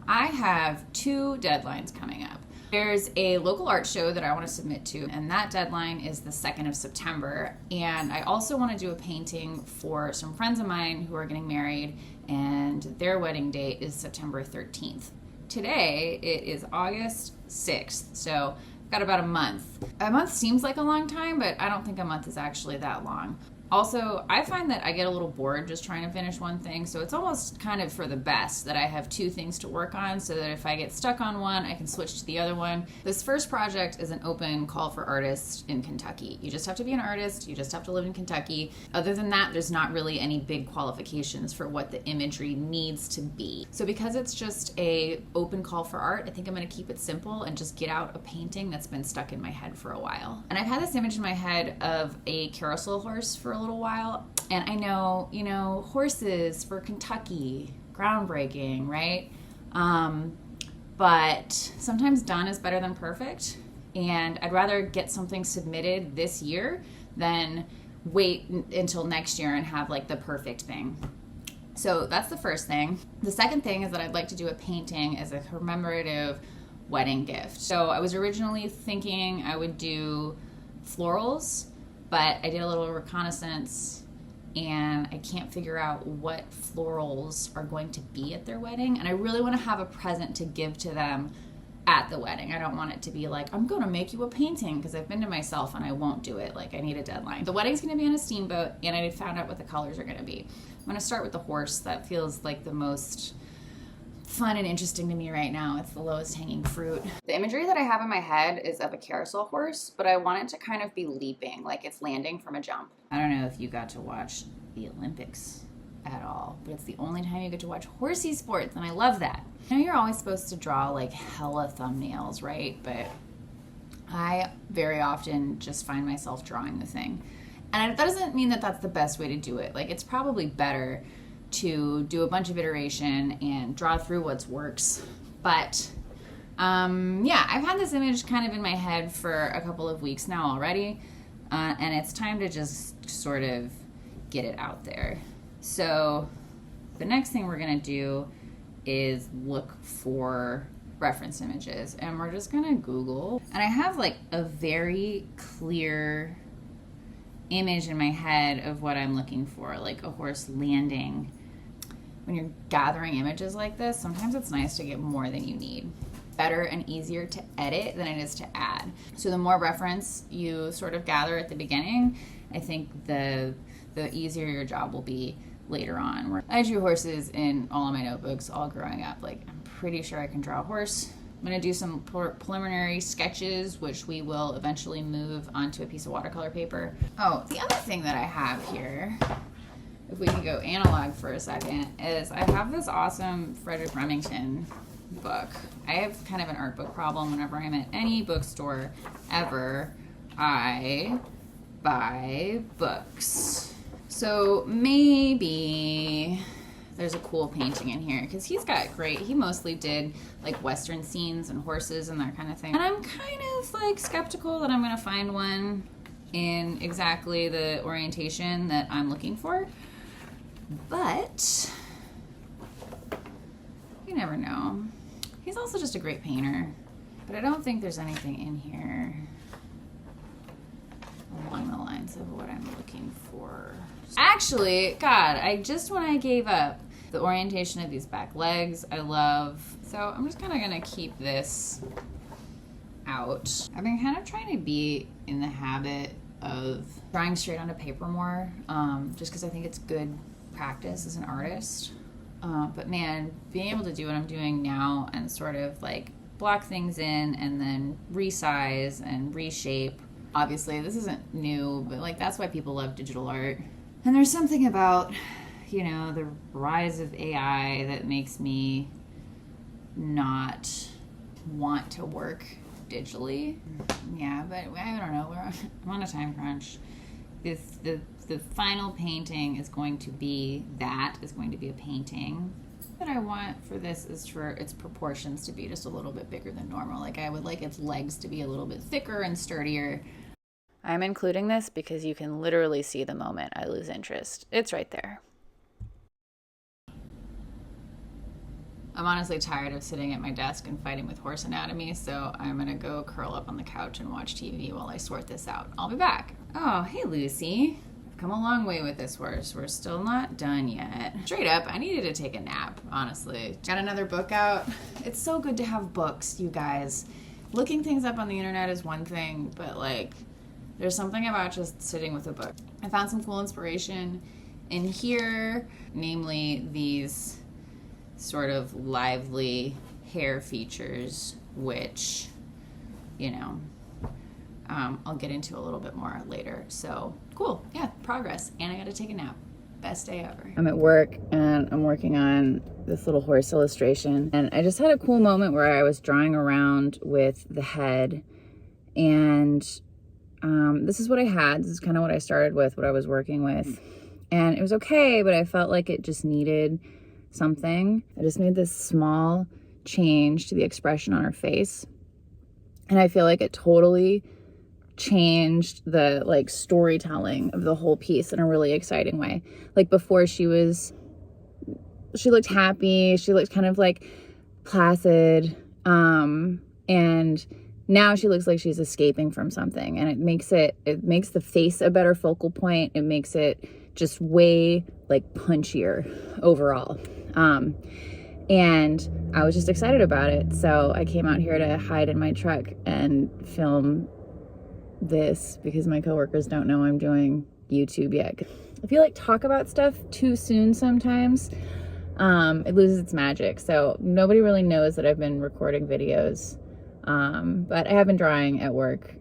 I have two deadlines coming up. There's a local art show that I want to submit to, and that deadline is the 2nd of September. And I also want to do a painting for some friends of mine who are getting married, and their wedding date is September 13th. Today, it is August 6th, so I've got about a month. A month seems like a long time, but I don't think a month is actually that long. Also, I find that I get a little bored just trying to finish one thing, so it's almost kind of for the best that I have two things to work on so that if I get stuck on one, I can switch to the other one. This first project is an open call for artists in Kentucky. You just have to be an artist, you just have to live in Kentucky. Other than that, there's not really any big qualifications for what the imagery needs to be. So because it's just a open call for art, I think I'm gonna keep it simple and just get out a painting that's been stuck in my head for a while. And I've had this image in my head of a carousel horse for a little while, and I know, horses for Kentucky, groundbreaking, right? But sometimes done is better than perfect, and I'd rather get something submitted this year than wait until next year and have like the perfect thing. So that's the first thing. The second thing is that I'd like to do a painting as a commemorative wedding gift. So I was originally thinking I would do florals, but I did a little reconnaissance and I can't figure out what florals are going to be at their wedding. And I really want to have a present to give to them at the wedding. I don't want it to be like, I'm going to make you a painting, because I've been to myself and I won't do it. Like, I need a deadline. The wedding's going to be on a steamboat, and I found out what the colors are going to be. I'm going to start with the horse. That feels like the most fun and interesting to me right now. It's the lowest hanging fruit. The imagery that I have in my head is of a carousel horse, but I want it to kind of be leaping, like it's landing from a jump. I don't know if you got to watch the Olympics at all, but it's the only time you get to watch horsey sports, and I love that. I know you're always supposed to draw like hella thumbnails, right? But I very often just find myself drawing the thing. And that doesn't mean that that's the best way to do it. Like, it's probably better to do a bunch of iteration and draw through what works. But yeah, I've had this image kind of in my head for a couple of weeks now already, and it's time to just sort of get it out there. So the next thing we're gonna do is look for reference images, and we're just gonna Google. And I have like a very clear image in my head of what I'm looking for, like a horse landing. When you're gathering images like this, sometimes it's nice to get more than you need. Better and easier to edit than it is to add. So the more reference you sort of gather at the beginning, I think the easier your job will be later on. I drew horses in all of my notebooks all growing up. Like, I'm pretty sure I can draw a horse. I'm gonna do some preliminary sketches, which we will eventually move onto a piece of watercolor paper. Oh, the other thing that I have here, if we can go analog for a second, is I have this awesome Frederick Remington book. I have kind of an art book problem. Whenever I'm at any bookstore ever, I buy books. So maybe there's a cool painting in here, because he mostly did like Western scenes and horses and that kind of thing. And I'm kind of like skeptical that I'm gonna find one in exactly the orientation that I'm looking for. But you never know. He's also just a great painter. But I don't think there's anything in here along the lines of what I'm looking for. Actually, God, when I gave up the orientation of these back legs, I love. So I'm just kind of gonna keep this out. I've been kind of trying to be in the habit of drawing straight onto paper more, just because I think it's good practice as an artist. But man, being able to do what I'm doing now and sort of like block things in and then resize and reshape. Obviously, this isn't new, but like that's why people love digital art. And there's something about, the rise of AI that makes me not want to work digitally. Yeah, but I don't know. I'm on a time crunch. The final painting is going to be a painting. What I want for this is for its proportions to be just a little bit bigger than normal. Like, I would like its legs to be a little bit thicker and sturdier. I'm including this because you can literally see the moment I lose interest. It's right there. I'm honestly tired of sitting at my desk and fighting with horse anatomy, so I'm gonna go curl up on the couch and watch TV while I sort this out. I'll be back. Oh, hey Lucy. I've come a long way with this horse. We're still not done yet. Straight up, I needed to take a nap, honestly. Got another book out. It's so good to have books, you guys. Looking things up on the internet is one thing, but like, there's something about just sitting with a book. I found some cool inspiration in here, namely these sort of lively hair features, which, you know, I'll get into a little bit more later. So cool, yeah, progress. And I got to take a nap. Best day ever. I'm at work and I'm working on this little horse illustration, and I just had a cool moment where I was drawing around with the head, and this is what I had. This is kind of what I started with, what I was working with, and it was okay, but I felt like it just needed something. I just made this small change to the expression on her face, and I feel like it totally changed the like storytelling of the whole piece in a really exciting way. Like before she looked happy, she looked kind of like placid, and now she looks like she's escaping from something, and it makes the face a better focal point. It makes it just way like punchier overall. And I was just excited about it. So I came out here to hide in my truck and film this because my coworkers don't know I'm doing YouTube yet. I feel like talk about stuff too soon sometimes. It loses its magic. So nobody really knows that I've been recording videos. But I have been drawing at work,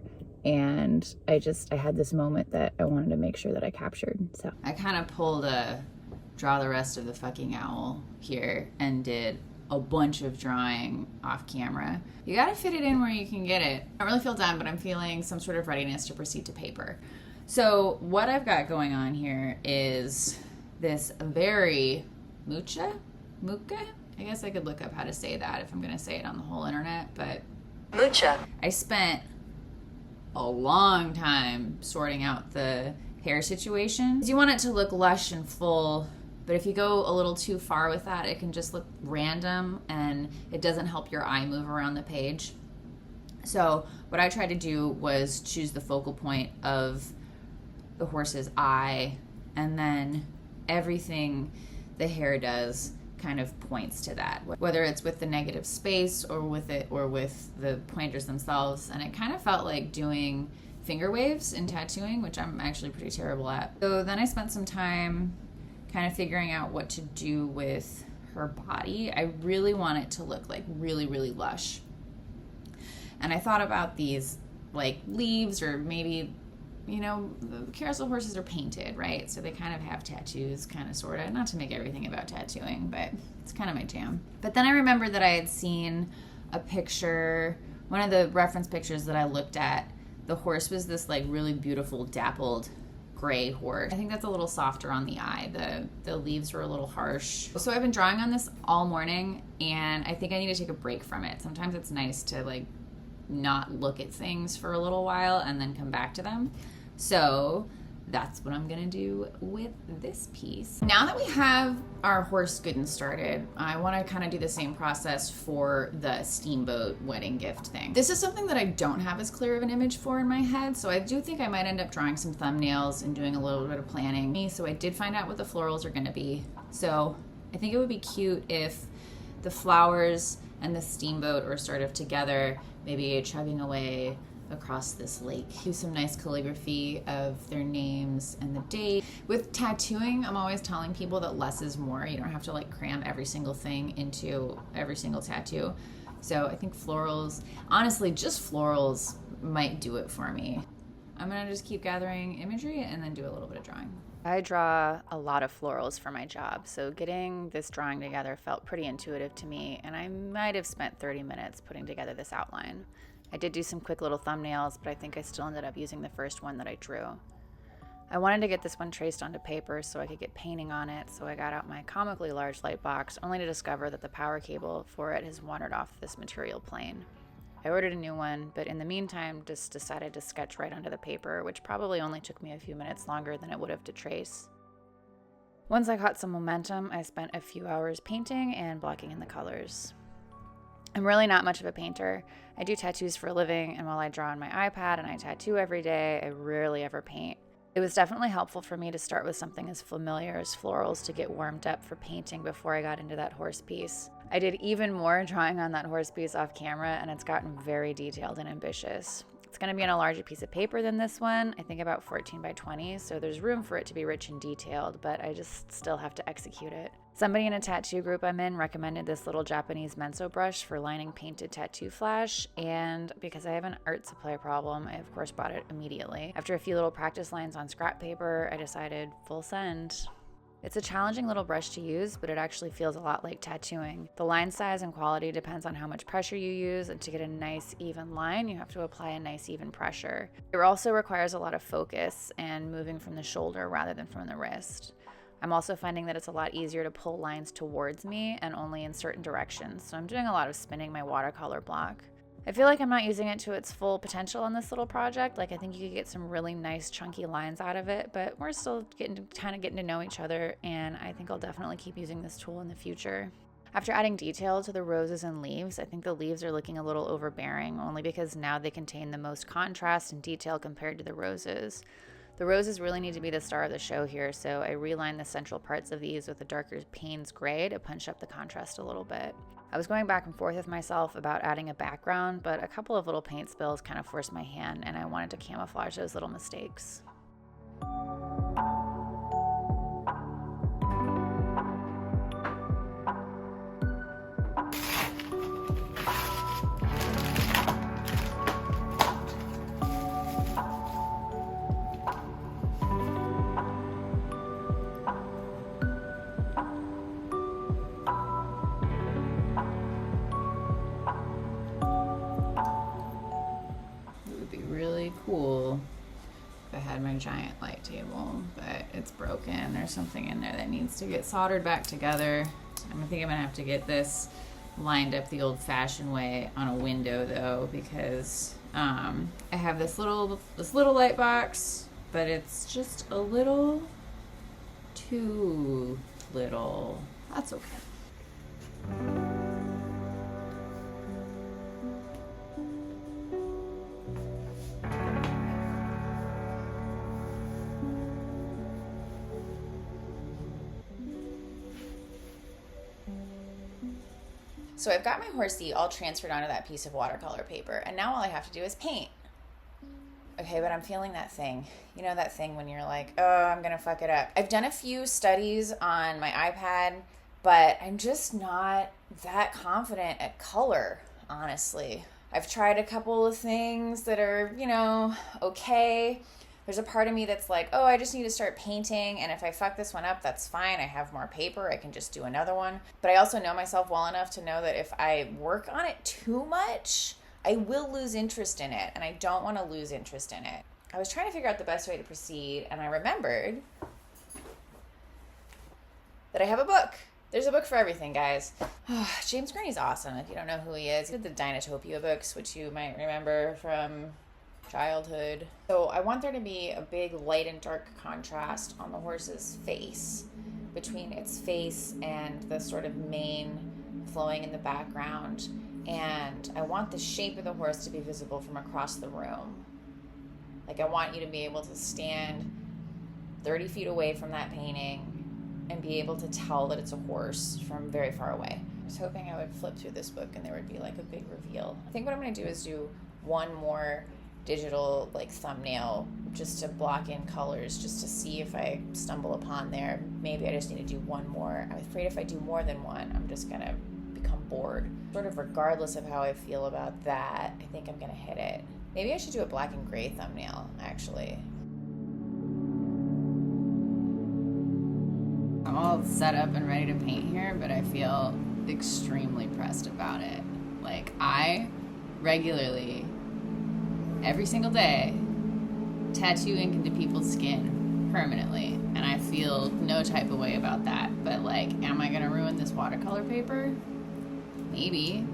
and I had this moment that I wanted to make sure that I captured. So I kind of pulled a draw the rest of the fucking owl here and did a bunch of drawing off camera. You gotta fit it in where you can get it. I don't really feel done, but I'm feeling some sort of readiness to proceed to paper. So what I've got going on here is this very mucha? I guess I could look up how to say that if I'm gonna say it on the whole internet, but mucha. I spent a long time sorting out the hair situation. You want it to look lush and full, but if you go a little too far with that, it can just look random and it doesn't help your eye move around the page. So what I tried to do was choose the focal point of the horse's eye, and then everything the hair does kind of points to that, whether it's with the negative space or with the pointers themselves. And it kind of felt like doing finger waves in tattooing, which I'm actually pretty terrible at. So then I spent some time kind of figuring out what to do with her body. I really want it to look like really, really lush. And I thought about these like leaves, or maybe, you know, the carousel horses are painted, right? So they kind of have tattoos, kind of, sort of. Not to make everything about tattooing, but it's kind of my jam. But then I remembered that I had seen a picture, one of the reference pictures that I looked at, the horse was this like really beautiful dappled gray horse. I think that's a little softer on the eye. The leaves were a little harsh. So I've been drawing on this all morning, and I think I need to take a break from it. Sometimes it's nice to like not look at things for a little while and then come back to them. So that's what I'm gonna do with this piece. Now that we have our horse good and started, I wanna kind of do the same process for the steamboat wedding gift thing. This is something that I don't have as clear of an image for in my head, so I do think I might end up drawing some thumbnails and doing a little bit of planning. So I did find out what the florals are gonna be. So I think it would be cute if the flowers and the steamboat are sort of together, maybe chugging away across this lake. Do some nice calligraphy of their names and the date. With tattooing, I'm always telling people that less is more. You don't have to like cram every single thing into every single tattoo. So I think florals, honestly, just florals might do it for me. I'm gonna just keep gathering imagery and then do a little bit of drawing. I draw a lot of florals for my job, so getting this drawing together felt pretty intuitive to me, and I might have spent 30 minutes putting together this outline. I did do some quick little thumbnails, but I think I still ended up using the first one that I drew. I wanted to get this one traced onto paper so I could get painting on it, so I got out my comically large light box, only to discover that the power cable for it has wandered off this material plane. I ordered a new one, but in the meantime just decided to sketch right onto the paper, which probably only took me a few minutes longer than it would have to trace. Once I caught some momentum, I spent a few hours painting and blocking in the colors. I'm really not much of a painter. I do tattoos for a living, and while I draw on my iPad and I tattoo every day, I rarely ever paint. It was definitely helpful for me to start with something as familiar as florals to get warmed up for painting before I got into that horse piece. I did even more drawing on that horse piece off camera, and it's gotten very detailed and ambitious. It's going to be on a larger piece of paper than this one, I think about 14 by 20, so there's room for it to be rich and detailed, but I just still have to execute it. Somebody in a tattoo group I'm in recommended this little Japanese Menso brush for lining painted tattoo flash, and because I have an art supply problem, I of course bought it immediately. After a few little practice lines on scrap paper, I decided full send. It's a challenging little brush to use, but it actually feels a lot like tattooing. The line size and quality depends on how much pressure you use, and to get a nice even line, you have to apply a nice even pressure. It also requires a lot of focus and moving from the shoulder rather than from the wrist. I'm also finding that it's a lot easier to pull lines towards me and only in certain directions, so I'm doing a lot of spinning my watercolor block. I feel like I'm not using it to its full potential on this little project. Like, I think you could get some really nice chunky lines out of it, but we're still getting to know each other, and I think I'll definitely keep using this tool in the future. After adding detail to the roses and leaves, I think the leaves are looking a little overbearing, only because now they contain the most contrast and detail compared to the roses. The roses really need to be the star of the show here, so I relined the central parts of these with a darker Payne's gray to punch up the contrast a little bit. I was going back and forth with myself about adding a background, but a couple of little paint spills kind of forced my hand, and I wanted to camouflage those little mistakes. Cool if I had my giant light table, but it's broken. There's something in there that needs to get soldered back together. I think I'm gonna have to get this lined up the old-fashioned way on a window though, because I have this little light box, but it's just a little too little. That's okay. So I've got my horsey all transferred onto that piece of watercolor paper, and now all I have to do is paint. Okay, but I'm feeling that thing. You know that thing when you're like, oh, I'm gonna fuck it up. I've done a few studies on my iPad, but I'm just not that confident at color, honestly. I've tried a couple of things that are, okay. There's a part of me that's like, oh, I just need to start painting, and if I fuck this one up, that's fine. I have more paper. I can just do another one. But I also know myself well enough to know that if I work on it too much, I will lose interest in it, and I don't want to lose interest in it. I was trying to figure out the best way to proceed, and I remembered that I have a book. There's a book for everything, guys. James Gurney's awesome, if you don't know who he is. He did the Dinotopia books, which you might remember from childhood. So I want there to be a big light and dark contrast on the horse's face, between its face and the sort of mane flowing in the background. And I want the shape of the horse to be visible from across the room. Like, I want you to be able to stand 30 feet away from that painting and be able to tell that it's a horse from very far away. I was hoping I would flip through this book and there would be like a big reveal. I think what I'm going to do is do one more digital thumbnail just to block in colors, just to see if I stumble upon there. Maybe I just need to do one more. I'm afraid if I do more than one, I'm just going to become bored. Sort of regardless of how I feel about that, I think I'm going to hit it. Maybe I should do a black and gray thumbnail, actually. I'm all set up and ready to paint here, but I feel extremely pressed about it. Like, I regularly, every single day, tattoo ink into people's skin permanently, and I feel no type of way about that. But am I gonna ruin this watercolor paper? Maybe.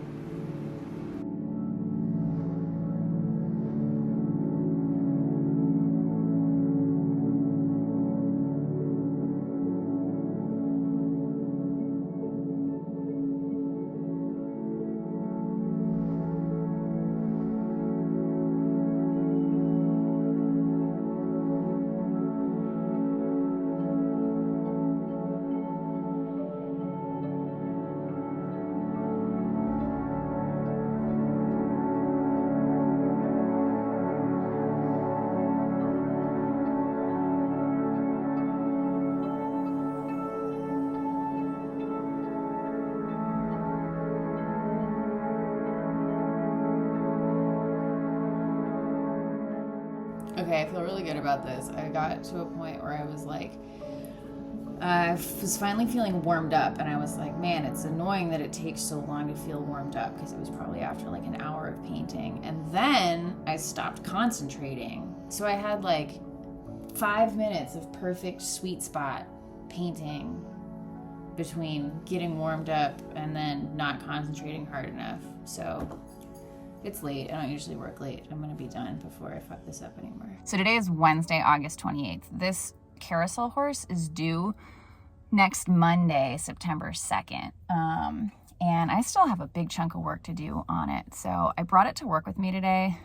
Okay, I feel really good about this. I got to a point where I was like, I was finally feeling warmed up, and I was like, man, it's annoying that it takes so long to feel warmed up, because it was probably after like an hour of painting. And then I stopped concentrating. So I had like 5 minutes of perfect sweet spot painting between getting warmed up and then not concentrating hard enough. So it's late. I don't usually work late. I'm going to be done before I fuck this up anymore. So today is Wednesday, August 28th. This carousel horse is due next Monday, September 2nd. And I still have a big chunk of work to do on it. So I brought it to work with me today.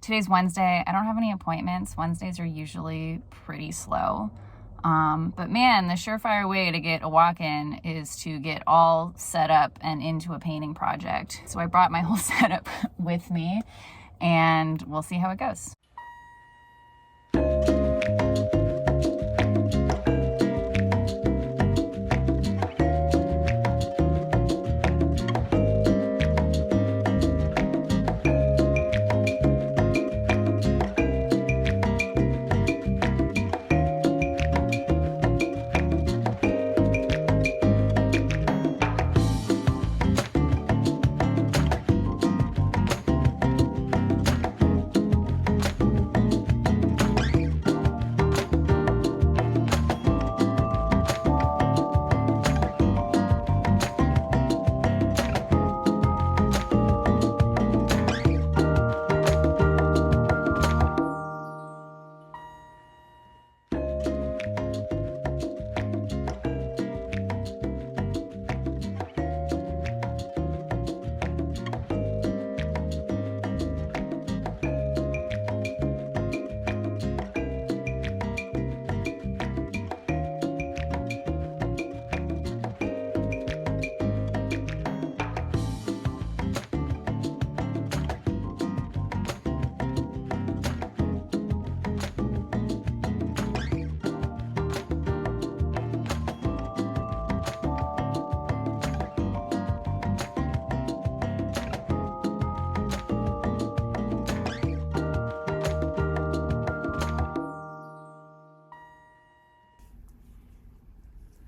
Today's Wednesday. I don't have any appointments. Wednesdays are usually pretty slow. But man, the surefire way to get a walk-in is to get all set up and into a painting project. So I brought my whole setup with me, and we'll see how it goes.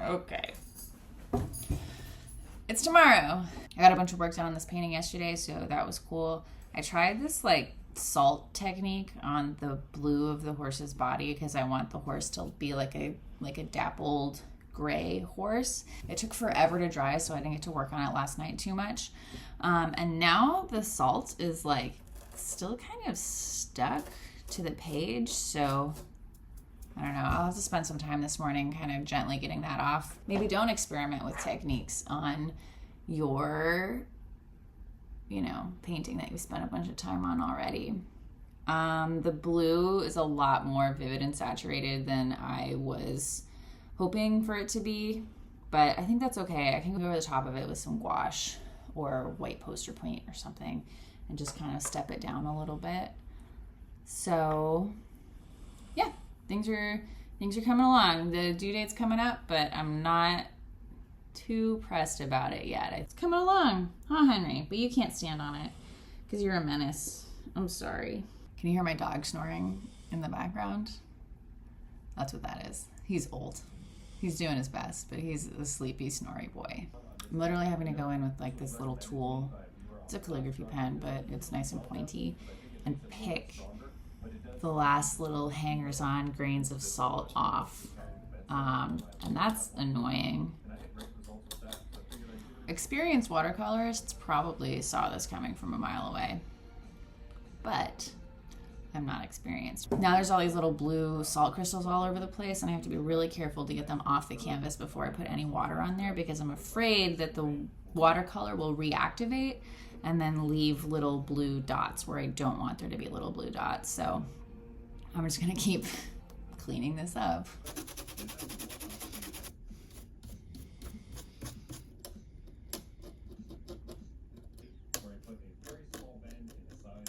Okay. It's tomorrow. I got a bunch of work done on this painting yesterday, so that was cool. I tried this like salt technique on the blue of the horse's body because I want the horse to be like a dappled gray horse. It took forever to dry, so I didn't get to work on it last night too much. And now the salt is like still kind of stuck to the page, so I don't know. I'll have to spend some time this morning kind of gently getting that off. Maybe don't experiment with techniques on your, painting that you spent a bunch of time on already. The blue is a lot more vivid and saturated than I was hoping for it to be, but I think that's okay. I can go over the top of it with some gouache or white poster paint or something and just kind of step it down a little bit. So, yeah. Things are coming along. The due date's coming up, but I'm not too pressed about it yet. It's coming along, huh, Henry? But you can't stand on it because you're a menace. I'm sorry. Can you hear my dog snoring in the background? That's what that is. He's old. He's doing his best, but he's a sleepy, snory boy. I'm literally having to go in with like this little tool. It's a calligraphy pen, but it's nice and pointy, and pick the last little hangers-on grains of salt off, and that's annoying. Experienced watercolorists probably saw this coming from a mile away, but I'm not experienced. Now there's all these little blue salt crystals all over the place, and I have to be really careful to get them off the canvas before I put any water on there, because I'm afraid that the watercolor will reactivate and then leave little blue dots where I don't want there to be little blue dots. So I'm just gonna keep cleaning this up.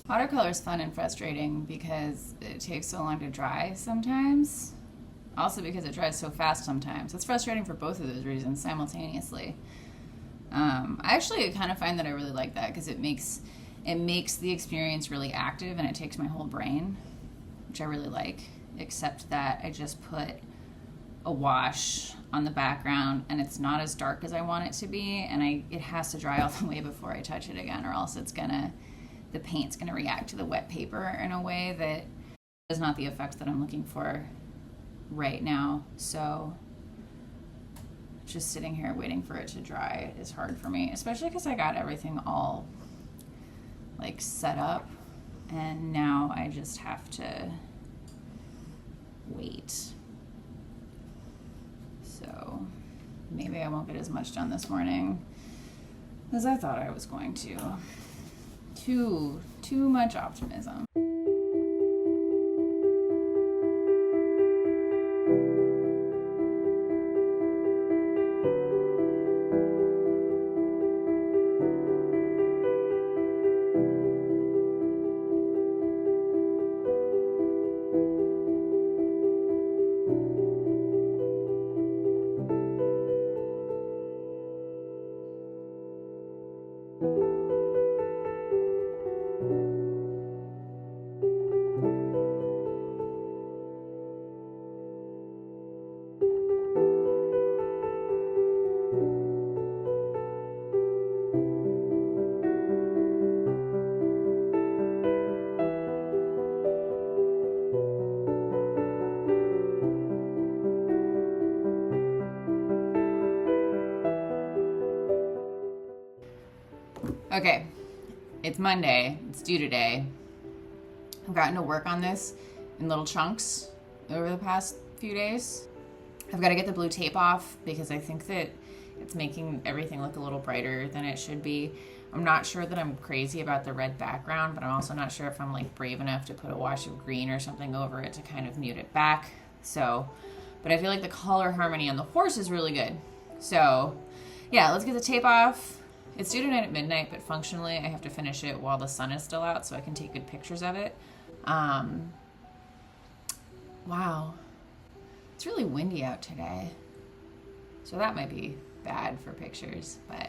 Watercolor is fun and frustrating because it takes so long to dry sometimes. Also because it dries so fast sometimes. It's frustrating for both of those reasons simultaneously. I actually kind of find that I really like that because it makes the experience really active and it takes my whole brain which I really like, except that I just put a wash on the background and it's not as dark as I want it to be, and it has to dry all the way before I touch it again, or else the paint's gonna react to the wet paper in a way that is not the effect that I'm looking for right now. So just sitting here waiting for it to dry is hard for me, especially because I got everything all like set up and now I just have to wait. So maybe I won't get as much done this morning as I thought I was going to. Too much optimism. Okay, it's Monday, it's due today. I've gotten to work on this in little chunks over the past few days. I've got to get the blue tape off because I think that it's making everything look a little brighter than it should be. I'm not sure that I'm crazy about the red background, but I'm also not sure if I'm like brave enough to put a wash of green or something over it to kind of mute it back. So, but I feel like the color harmony on the horse is really good. So yeah, let's get the tape off. It's due tonight at midnight, but functionally I have to finish it while the sun is still out so I can take good pictures of it. Wow. It's really windy out today. So that might be bad for pictures, but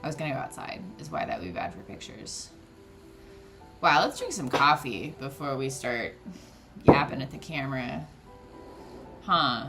I was gonna go outside is why that would be bad for pictures. Wow, let's drink some coffee before we start yapping at the camera. Huh.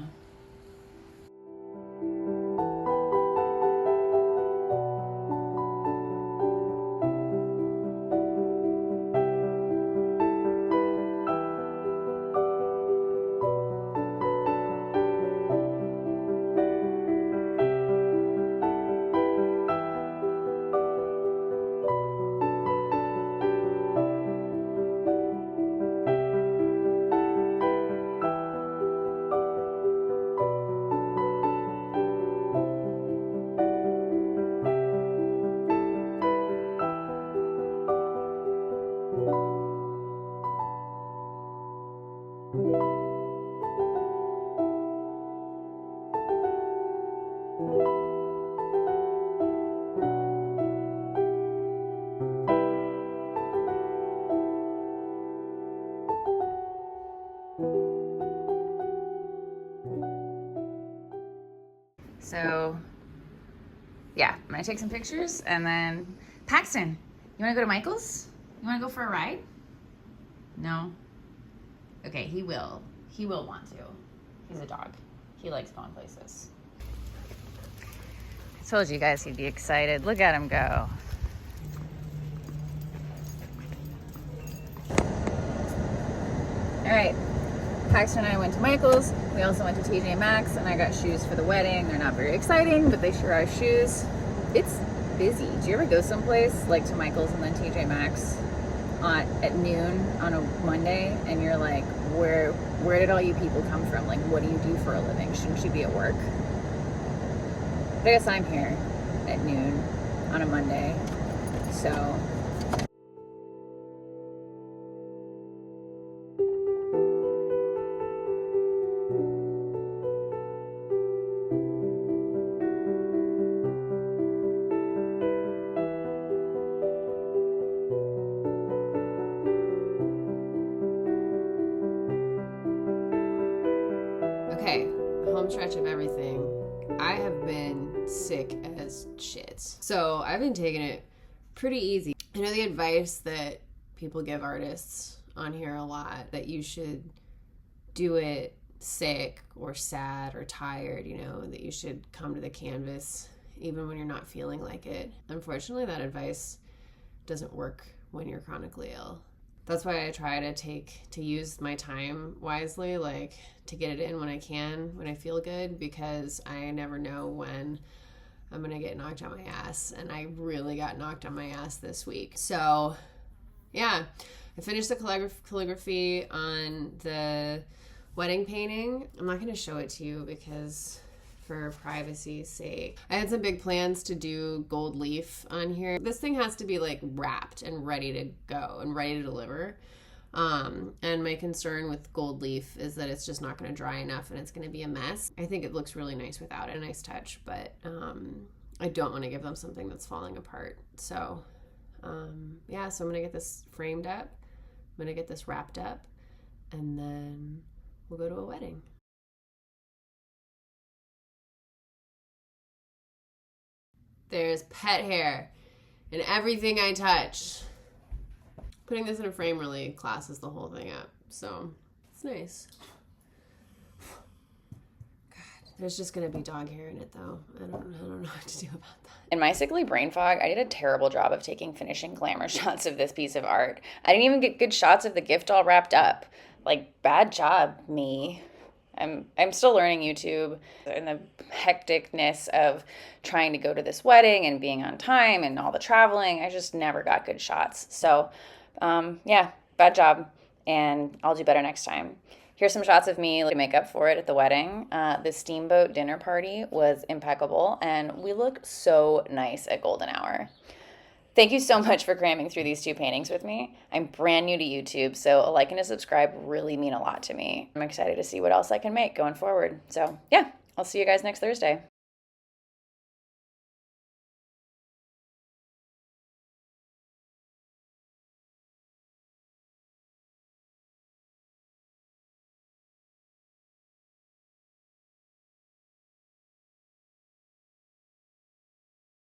So, yeah, I'm gonna take some pictures and then, Paxton, you wanna go to Michael's? You wanna go for a ride? No? Okay, he will. He will want to. He's a dog. He likes going places. I told you guys he'd be excited. Look at him go. All right. Paxton and I went to Michael's. We also went to TJ Maxx, and I got shoes for the wedding. They're not very exciting, but they sure are shoes. It's busy. Do you ever go someplace like to Michael's and then TJ Maxx at noon on a Monday, and you're like, where did all you people come from? Like, what do you do for a living? Shouldn't you be at work? But I guess I'm here at noon on a Monday, so. Okay, home stretch of everything. I have been sick as shit. So I've been taking it pretty easy. I know the advice that people give artists on here a lot that you should do it sick or sad or tired, you know, that you should come to the canvas even when you're not feeling like it. Unfortunately, that advice doesn't work when you're chronically ill. That's why I try to use my time wisely, like to get it in when I can, when I feel good, because I never know when I'm going to get knocked on my ass. And I really got knocked on my ass this week. So yeah, I finished the calligraphy on the wedding painting. I'm not going to show it to you because for privacy's sake. I had some big plans to do gold leaf on here. This thing has to be like wrapped and ready to go and ready to deliver. And my concern with gold leaf is that it's just not going to dry enough and it's going to be a mess. I think it looks really nice without it, a nice touch, but I don't want to give them something that's falling apart. So yeah, so I'm going to get this framed up. I'm going to get this wrapped up, and then we'll go to a wedding. There's pet hair in everything I touch. Putting this in a frame really classes the whole thing up, so it's nice. God, there's just gonna be dog hair in it though. I don't know what to do about that. In my sickly brain fog, I did a terrible job of taking finishing glamour shots of this piece of art. I didn't even get good shots of the gift all wrapped up. Like, bad job, me. I'm still learning YouTube, and the hecticness of trying to go to this wedding and being on time and all the traveling. I just never got good shots. So yeah, bad job, and I'll do better next time. Here's some shots of me to make up for it at the wedding. The steamboat dinner party was impeccable, and we look so nice at golden hour. Thank you so much for cramming through these 2 paintings with me. I'm brand new to YouTube, so a like and a subscribe really mean a lot to me. I'm excited to see what else I can make going forward. So yeah, I'll see you guys next Thursday.